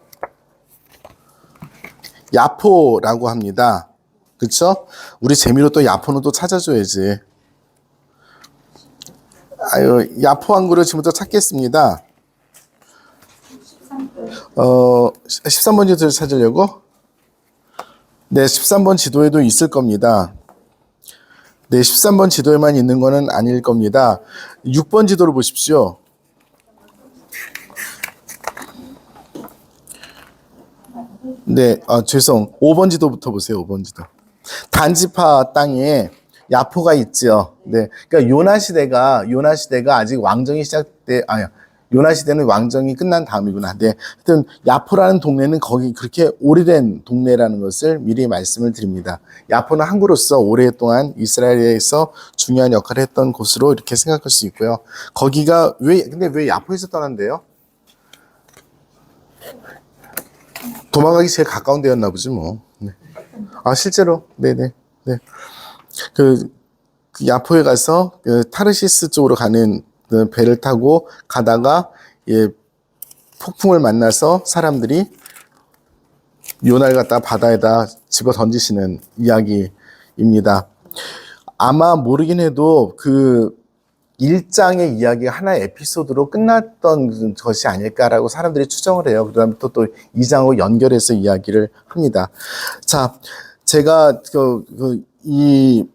야포라고 합니다. 그쵸? 우리 재미로 또 야포는 또 찾아줘야지. 야포 항구를 지금부터 찾겠습니다. 13번 지도를 찾으려고? 네, 13번 지도에도 있을 겁니다. 네, 13번 지도에만 있는 거는 아닐 겁니다. 6번 지도를 보십시오. 네, 5번 지도부터 보세요. 5번 지도. 단지파 땅에 야포가 있죠. 네, 그러니까 요나 시대가 아직 왕정이 요나 시대는 왕정이 끝난 다음이구나. 네. 하여튼 야포라는 동네는 거기 그렇게 오래된 동네라는 것을 미리 말씀을 드립니다. 야포는 항구로서 오랫동안 이스라엘에서 중요한 역할을 했던 곳으로 이렇게 생각할 수 있고요. 거기가 근데 왜 야포에서 떠난대요? 도망가기 제일 가까운 데였나 보지 뭐. 네. 아 실제로 네네 네. 그 야포에 가서 그 타르시스 쪽으로 가는 그 배를 타고 가다가 예, 폭풍을 만나서 사람들이 요나를 갖다 바다에다 집어 던지시는 이야기입니다. 아마 모르긴 해도 그 1장의 이야기가 하나의 에피소드로 끝났던 것이 아닐까라고 사람들이 추정을 해요. 그 다음에 또 2장하고 연결해서 이야기를 합니다. 자, 제가 이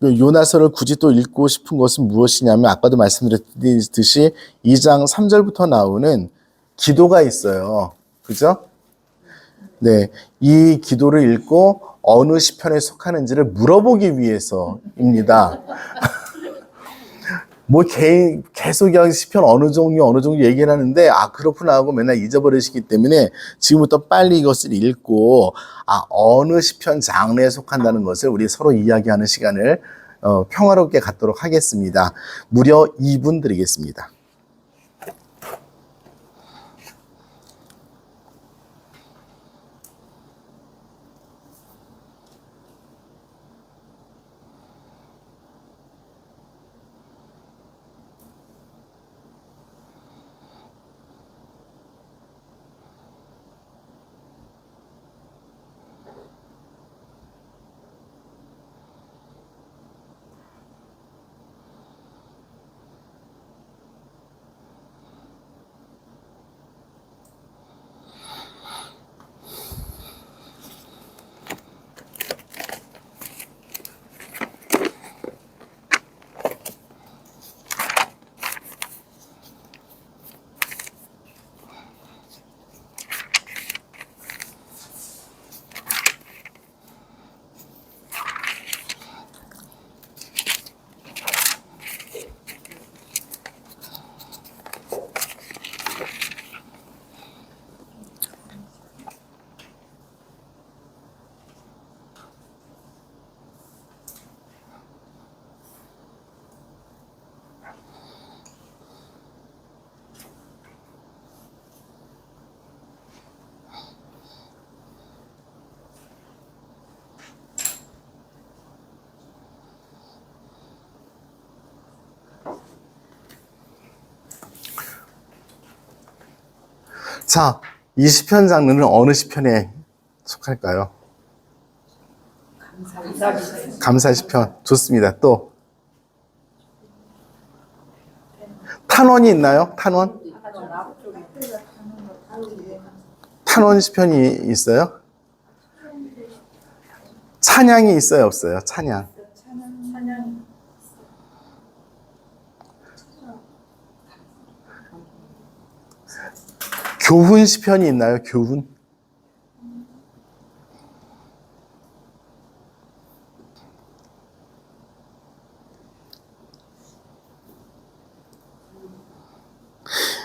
요나서를 굳이 또 읽고 싶은 것은 무엇이냐면 아까도 말씀드렸듯이 2장 3절부터 나오는 기도가 있어요. 그죠? 네. 이 기도를 읽고 어느 시편에 속하는지를 물어보기 위해서입니다. 뭐 계속 시편 어느 종류 얘기를 하는데 그렇구나 하고 맨날 잊어버리시기 때문에 지금부터 빨리 이것을 읽고 어느 시편 장르에 속한다는 것을 우리 서로 이야기하는 시간을 평화롭게 갖도록 하겠습니다. 무려 2분 드리겠습니다. 자, 이 시편 장르는 어느 시편에 속할까요? 감사 시편. 좋습니다. 또 탄원이 있나요? 탄원? 탄원 시편이 있어요? 찬양이 있어요, 없어요? 찬양. 교훈 시편이 있나요? 교훈?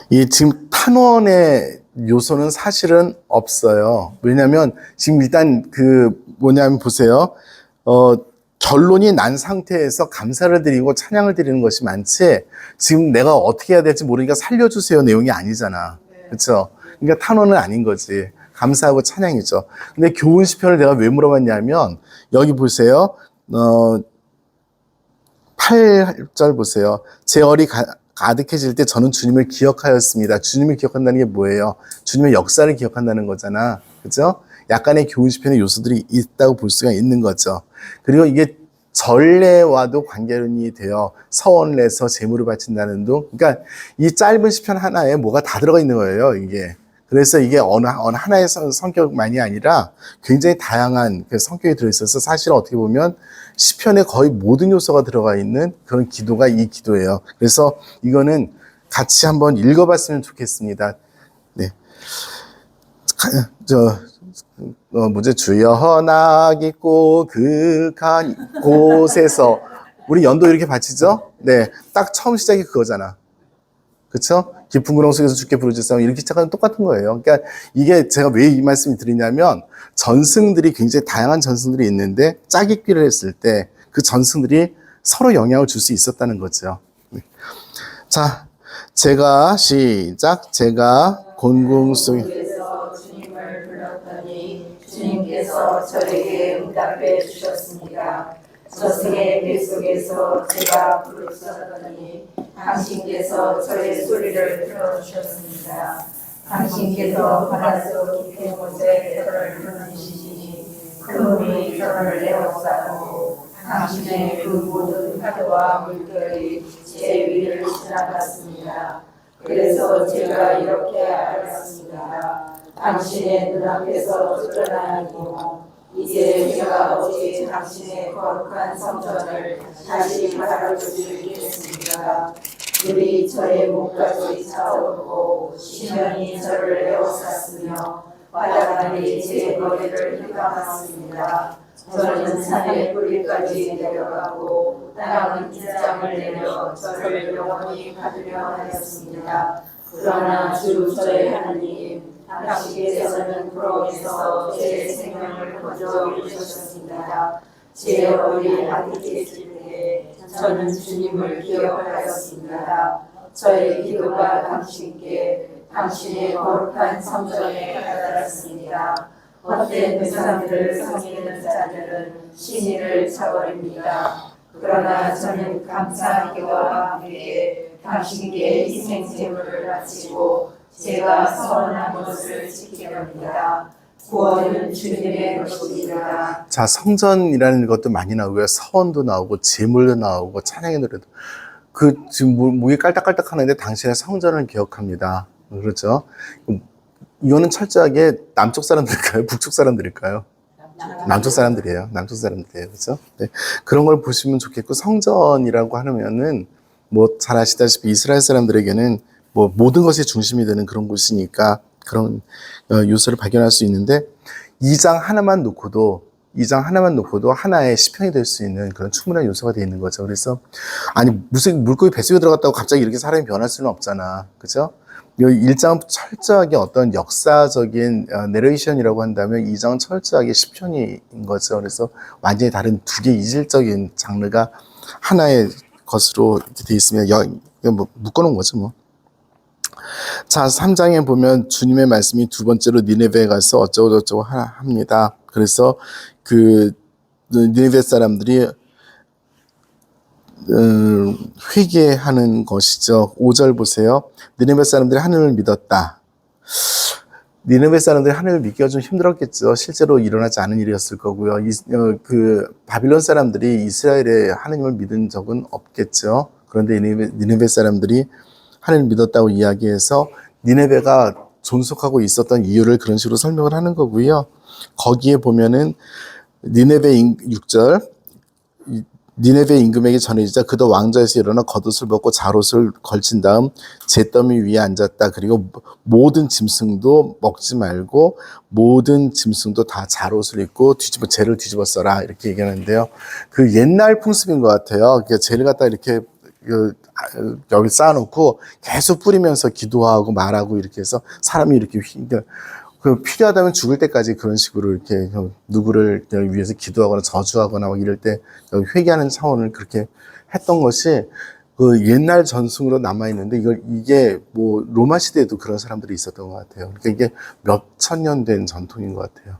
이 지금 탄원의 요소는 사실은 없어요. 왜냐하면 지금 일단 뭐냐면 보세요. 결론이 난 상태에서 감사를 드리고 찬양을 드리는 것이 많지, 지금 내가 어떻게 해야 될지 모르니까 살려주세요 내용이 아니잖아. 그렇죠? 그러니까 탄원은 아닌 거지. 감사하고 찬양이죠. 근데 교훈 시편을 내가 왜 물어봤냐면, 여기 보세요. 8절 보세요. 제 얼이 가득해질 때 저는 주님을 기억하였습니다. 주님을 기억한다는 게 뭐예요? 주님의 역사를 기억한다는 거잖아. 그죠? 약간의 교훈 시편의 요소들이 있다고 볼 수가 있는 거죠. 그리고 이게 전례와도 관계론이 되어 서원을 내서 제물을 바친다는 등, 그러니까 이 짧은 시편 하나에 뭐가 다 들어가 있는 거예요, 이게. 그래서 이게 어느 하나의 성격만이 아니라 굉장히 다양한 성격이 들어있어서 사실 어떻게 보면 시편에 거의 모든 요소가 들어가 있는 그런 기도가 이 기도예요. 그래서 이거는 같이 한번 읽어봤으면 좋겠습니다. 네. 주여 낙 있고 극한 곳에서, 우리 연도 이렇게 바치죠? 네. 딱 처음 시작이 그거잖아. 그쵸? 깊은 구렁 속에서 주께 부르짖사오니 이렇게 시작하는 똑같은 거예요. 그러니까 이게 제가 왜 이 말씀을 드리냐면 전승들이 굉장히 다양한 전승들이 있는데 짜깁기를 했을 때 그 전승들이 서로 영향을 줄 수 있었다는 거죠. 자, 제가 곤궁 속에 주께서 주님을 불렀더니 주님께서 저에게 응답해 주셨습니다. 저승의 뱃속에서 제가 부르짖었더니 당신께서 저의 소리를 들어주셨습니다. 당신께서 바닷속 깊은 곳에 저를 던지시니 그 물이 저를 에워싸고 당신의 그 모든 파도와 물결이 제 위를 지나갔습니다. 그래서 제가 이렇게 알았습니다. 당신의 눈앞에서 쫓겨나니고 이제 제가 어찌 당신의 거룩한 성전을 다시 바라볼 수 있겠습니까? 물이 저의 목까지 차오르고 시면이 저를 에워쌌으며 바다가들이 제 머리를 휘감았습니다. 저는 산의 뿌리까지 내려가고 땅은 빗장을 내려 저를 영원히 가두려 하였습니다. 그러나 주 저의 하나님, 당신께서는 부러움에서 제 생명을 건져 주셨습니다. 제 어린 아기께 있을 때 저는 주님을 기억하였습니다. 저의 기도가 당신께 당신의 거룩한 성전에 다다랐습니다. 헛된 외상들을 섬기는 자들은 신의를 저버립니다. 그러나 저는 감사기와 함께 당신께 희생제물을 바치고 제가 서원한 것을 지키렵니다. 구원은 주님의 것입니다. 자, 성전이라는 것도 많이 나오고요. 서원도 나오고 제물도 나오고 찬양의 노래도 그 지금 목이 깔딱깔딱 하는데 당신의 성전을 기억합니다. 그렇죠? 이거는 철저하게 남쪽 사람들일까요? 북쪽 사람들일까요? 남쪽 사람들이에요. 남쪽 사람들이에요. 그렇죠? 네. 그런 걸 보시면 좋겠고 성전이라고 하면은 뭐 잘 아시다시피 이스라엘 사람들에게는 뭐 모든 것이 중심이 되는 그런 곳이니까 그런 요소를 발견할 수 있는데 이 장 하나만 놓고도 하나의 시편이 될 수 있는 그런 충분한 요소가 되어 있는 거죠. 그래서 아니 무슨 물고기 뱃속에 들어갔다고 갑자기 이렇게 사람이 변할 수는 없잖아. 그렇죠? 이 1장 철저하게 어떤 역사적인 내레이션이라고 한다면 2장은 철저하게 시편인 거죠. 그래서 완전히 다른 두 개의 이질적인 장르가 하나의 것으로 이렇게 되어 있으면 뭐 묶어놓은 거죠. 뭐. 자, 3장에 보면 주님의 말씀이 두 번째로 니네베에 가서 어쩌고저쩌고 합니다. 그래서 그 니네베 사람들이 회개하는 것이죠. 5절 보세요. 니네베 사람들이 하늘을 믿었다. 니네베 사람들이 하늘을 믿기가 좀 힘들었겠죠. 실제로 일어나지 않은 일이었을 거고요. 그 바빌론 사람들이 이스라엘의 하느님을 믿은 적은 없겠죠. 그런데 니네베 사람들이 하늘을 믿었다고 이야기해서 니네베가 존속하고 있었던 이유를 그런 식으로 설명을 하는 거고요. 거기에 보면은 니네베 6절 니네베 임금에게 전해지자 그도 왕좌에서 일어나 겉옷을 벗고 잘옷을 걸친 다음 잿더미 위에 앉았다. 그리고 모든 짐승도 먹지 말고 모든 짐승도 다 잘옷을 입고 재를 뒤집어 써라 이렇게 얘기하는데요. 그 옛날 풍습인 것 같아요. 그러니까 재를 갖다 이렇게 여기 쌓아놓고 계속 뿌리면서 기도하고 말하고 이렇게 해서 사람이 이렇게 그 필요하다면 죽을 때까지 그런 식으로 이렇게 누구를 위해서 기도하거나 저주하거나 막 이럴 때 회개하는 차원을 그렇게 했던 것이 그 옛날 전승으로 남아 있는데 이게 뭐 로마 시대에도 그런 사람들이 있었던 것 같아요. 그러니까 이게 몇 천 년 된 전통인 것 같아요.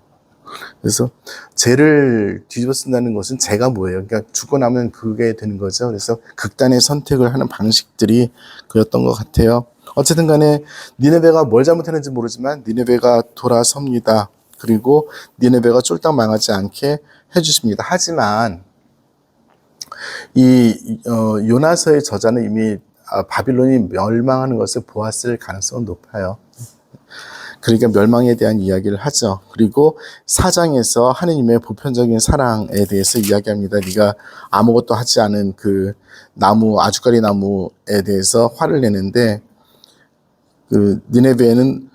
그래서 죄를 뒤집어 쓴다는 것은 죄가 뭐예요? 그러니까 죽고 나면 그게 되는 거죠. 그래서 극단의 선택을 하는 방식들이 그였던 것 같아요. 어쨌든 간에 니네베가 뭘 잘못했는지 모르지만 니네베가 돌아섭니다. 그리고 니네베가 쫄딱 망하지 않게 해주십니다. 하지만 이 요나서의 저자는 이미 바빌론이 멸망하는 것을 보았을 가능성은 높아요. 그러니까 멸망에 대한 이야기를 하죠. 그리고 4장에서 하느님의 보편적인 사랑에 대해서 이야기합니다. 네가 아무것도 하지 않은 그 나무, 아주까리 나무에 대해서 화를 내는데 그 니네베에는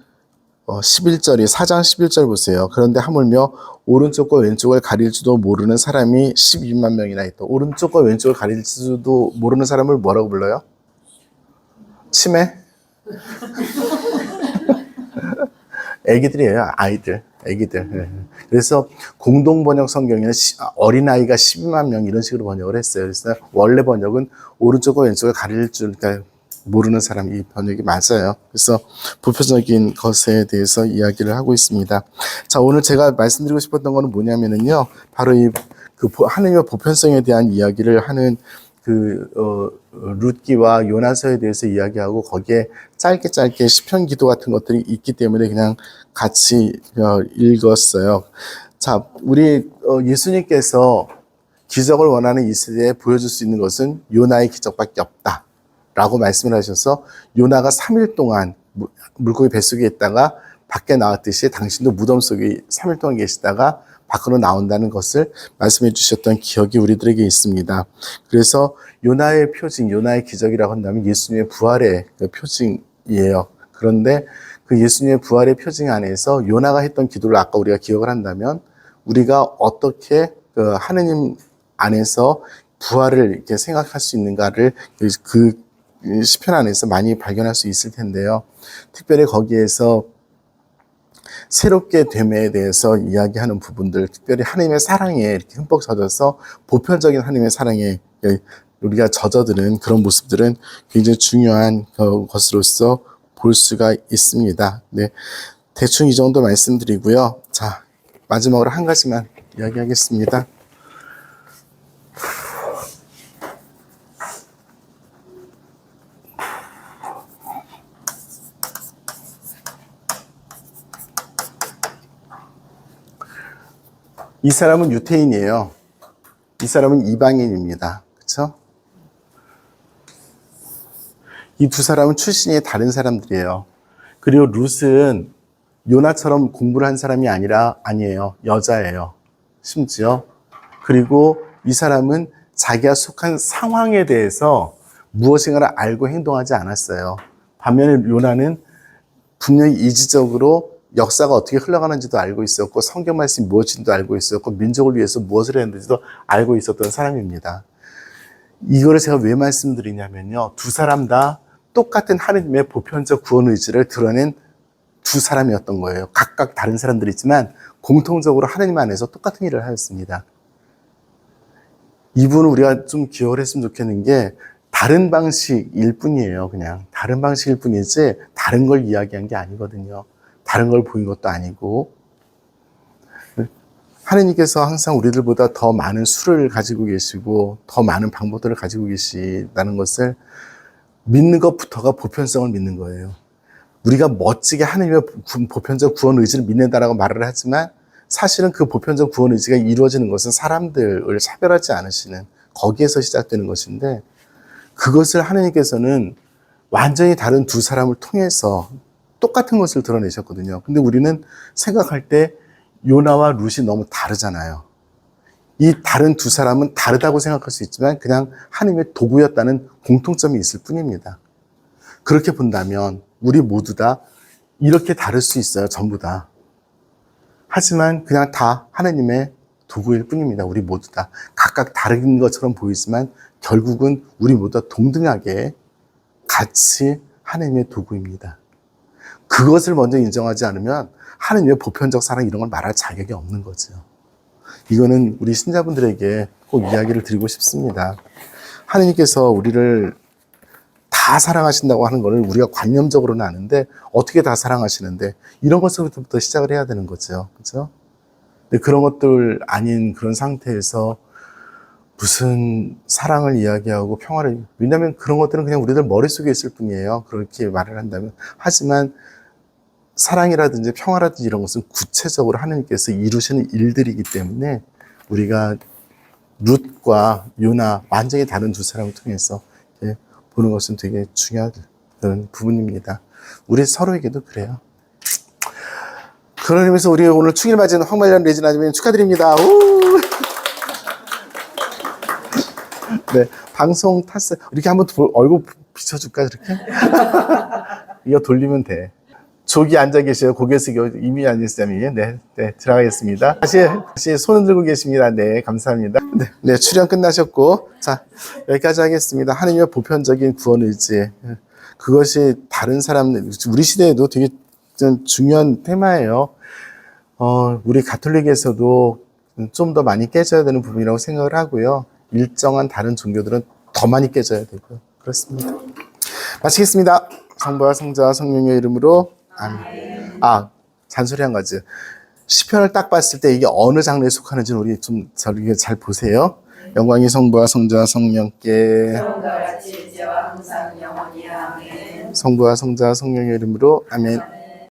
11절이 4장 11절 보세요. 그런데 하물며 오른쪽과 왼쪽을 가릴지도 모르는 사람이 12만 명이나 있다. 오른쪽과 왼쪽을 가릴지도 모르는 사람을 뭐라고 불러요? 치매? 애기들이에요. 아이들. 애기들. 예. 그래서 공동번역 성경에는 어린아이가 12만 명 이런 식으로 번역을 했어요. 그래서 원래 번역은 오른쪽과 왼쪽을 가릴 줄 그러니까 모르는 사람 이 번역이 맞아요. 그래서 보편적인 것에 대해서 이야기를 하고 있습니다. 자, 오늘 제가 말씀드리고 싶었던 거는 뭐냐면은요. 바로 하느님의 보편성에 대한 이야기를 하는 룻기와 요나서에 대해서 이야기하고 거기에 짧게 시편 기도 같은 것들이 있기 때문에 그냥 같이 읽었어요. 자, 우리 예수님께서 기적을 원하는 이 시대에 보여줄 수 있는 것은 요나의 기적밖에 없다 라고 말씀을 하셔서 요나가 3일 동안 물고기 뱃속에 있다가 밖에 나왔듯이 당신도 무덤 속에 3일 동안 계시다가 밖으로 나온다는 것을 말씀해 주셨던 기억이 우리들에게 있습니다. 그래서 요나의 표징, 요나의 기적이라고 한다면 예수님의 부활의 표징이에요. 그런데 그 예수님의 부활의 표징 안에서 요나가 했던 기도를 아까 우리가 기억을 한다면 우리가 어떻게 하느님 안에서 부활을 이렇게 생각할 수 있는가를 그 시편 안에서 많이 발견할 수 있을 텐데요. 특별히 거기에서 새롭게 됨에 대해서 이야기하는 부분들, 특별히 하나님의 사랑에 이렇게 흠뻑 젖어서 보편적인 하나님의 사랑에 우리가 젖어드는 그런 모습들은 굉장히 중요한 것으로서 볼 수가 있습니다. 네, 대충 이 정도 말씀드리고요. 자, 마지막으로 한 가지만 이야기하겠습니다. 이 사람은 유태인이에요. 이 사람은 이방인입니다. 그렇죠? 이 두 사람은 출신이 다른 사람들이에요. 그리고 룻은 요나처럼 공부를 한 사람이 아니에요. 여자예요. 심지어. 그리고 이 사람은 자기가 속한 상황에 대해서 무엇인가를 알고 행동하지 않았어요. 반면에 요나는 분명히 이지적으로 역사가 어떻게 흘러가는지도 알고 있었고 성경 말씀이 무엇인지도 알고 있었고 민족을 위해서 무엇을 했는지도 알고 있었던 사람입니다. 이거를 제가 왜 말씀드리냐면요. 두 사람 다 똑같은 하느님의 보편적 구원 의지를 드러낸 두 사람이었던 거예요. 각각 다른 사람들이지만 공통적으로 하느님 안에서 똑같은 일을 하였습니다. 이분은 우리가 좀 기억을 했으면 좋겠는 게 다른 방식일 뿐이에요. 그냥 다른 방식일 뿐이지 다른 걸 이야기한 게 아니거든요. 다른 걸 보인 것도 아니고 하느님께서 항상 우리들보다 더 많은 수를 가지고 계시고 더 많은 방법들을 가지고 계시다는 것을 믿는 것부터가 보편성을 믿는 거예요. 우리가 멋지게 하느님의 보편적 구원 의지를 믿는다라고 말을 하지만 사실은 그 보편적 구원 의지가 이루어지는 것은 사람들을 차별하지 않으시는 거기에서 시작되는 것인데 그것을 하느님께서는 완전히 다른 두 사람을 통해서 똑같은 것을 드러내셨거든요. 근데 우리는 생각할 때 요나와 룻이 너무 다르잖아요. 이 다른 두 사람은 다르다고 생각할 수 있지만 그냥 하나님의 도구였다는 공통점이 있을 뿐입니다. 그렇게 본다면 우리 모두 다 이렇게 다를 수 있어요. 전부 다. 하지만 그냥 다 하나님의 도구일 뿐입니다. 우리 모두 다. 각각 다른 것처럼 보이지만 결국은 우리 모두 다 동등하게 같이 하나님의 도구입니다. 그것을 먼저 인정하지 않으면 하나님의 보편적 사랑 이런 걸 말할 자격이 없는 거죠. 이거는 우리 신자분들에게 꼭 이야기를 드리고 싶습니다. 하나님께서 우리를 다 사랑하신다고 하는 거를 우리가 관념적으로는 아는데 어떻게 다 사랑하시는데 이런 것부터 시작을 해야 되는 거죠. 그렇죠? 근데 그런 것들 아닌 그런 상태에서 무슨 사랑을 이야기하고 평화를, 왜냐하면 그런 것들은 그냥 우리들 머릿속에 있을 뿐이에요. 그렇게 말을 한다면. 하지만 사랑이라든지 평화라든지 이런 것은 구체적으로 하나님께서 이루시는 일들이기 때문에 우리가 룻과 요나 완전히 다른 두 사람을 통해서 보는 것은 되게 중요한 그런 부분입니다. 우리 서로에게도 그래요. 그런 의미에서 우리 오늘 축일 맞이는 황말년 레지나님 축하드립니다. 우! 네, 방송 탔어요. 이렇게 한번 얼굴 비춰줄까, 이렇게? 이거 돌리면 돼. 조기 앉아 계셔요. 고개 숙여 이미 앉으시자니. 네, 들어가겠습니다. 다시 손을 들고 계십니다. 네, 감사합니다. 네, 출연 끝나셨고, 자, 여기까지 하겠습니다. 하나님의 보편적인 구원 의지. 그것이 다른 사람들, 우리 시대에도 되게 좀 중요한 테마예요. 우리 가톨릭에서도 좀 더 많이 깨져야 되는 부분이라고 생각을 하고요. 일정한 다른 종교들은 더 많이 깨져야 되고요. 그렇습니다. 마치겠습니다. 성부와 성자와 성령의 이름으로 아멘. 잔소리한 거지. 시편을 딱 봤을 때 이게 어느 장르에 속하는지는 우리 좀 잘 보세요. 영광이 성부와 성자와 성령께 처음과 같이 이제와 항상 영원히 아멘. 성부와 성자와 성령의 이름으로 아멘.